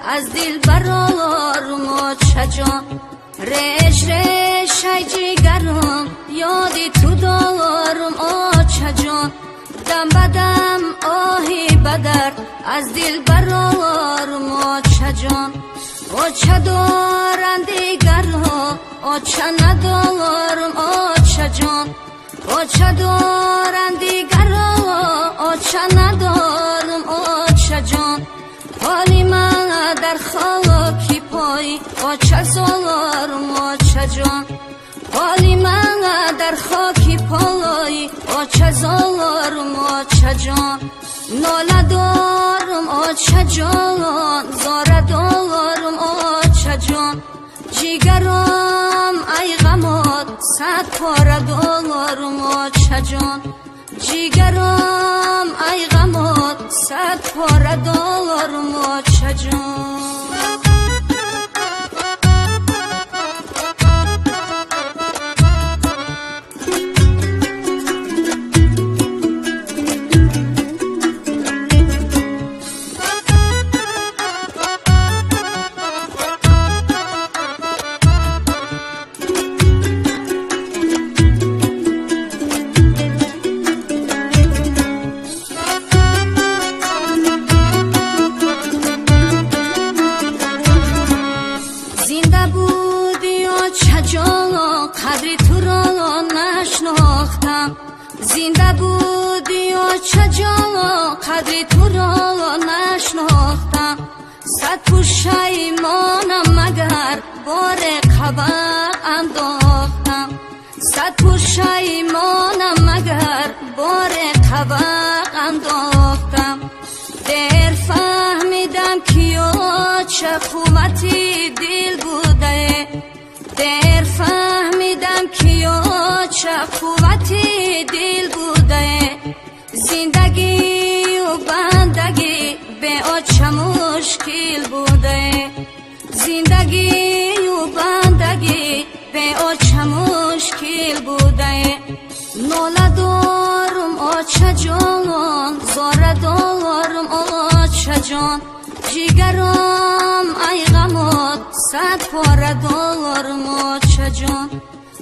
از دل برارم آچه جان ریش ریش ای جیگرم یادی تو دارم آچه جان دم بدم آهی بدر از دل برارم آچه جان آچه دارن دیگرها آچه ندارم آچه جان آچه دارن دیگرها آچه ندارم آچه جان حالی من در خاکی پای آچه زارم آچه جان حالی من در خاکی پای آچه زارم آچه جان ناله دارم آچه جان زاره دارم آچه جان جیگرم ای غمات صد پاره دارم آچه جان جیگرم ای غمات صد پاره دارم آچه جان قدری تو را نشناختم زنده بودی آچه جان قدری تو را نشناختم صد پشیمانم مگر بار خبر انداختم صد پشیمانم مگر بار خبر انداختم دیر فهمیدم که آچه خوبتی دل بوده دیر فهمیدم که آچه قوتی دل بوده زندگی و بندگی به آچه مشکل بوده زندگی و بندگی به آچه مشکل بوده ناله دارم آچه جان زاره دارم آچه جان جیگرم ای غمات صد پاره دارم آچه جان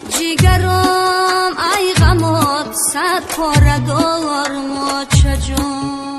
جیگرم ای غمات صد پاره دارم آچه جان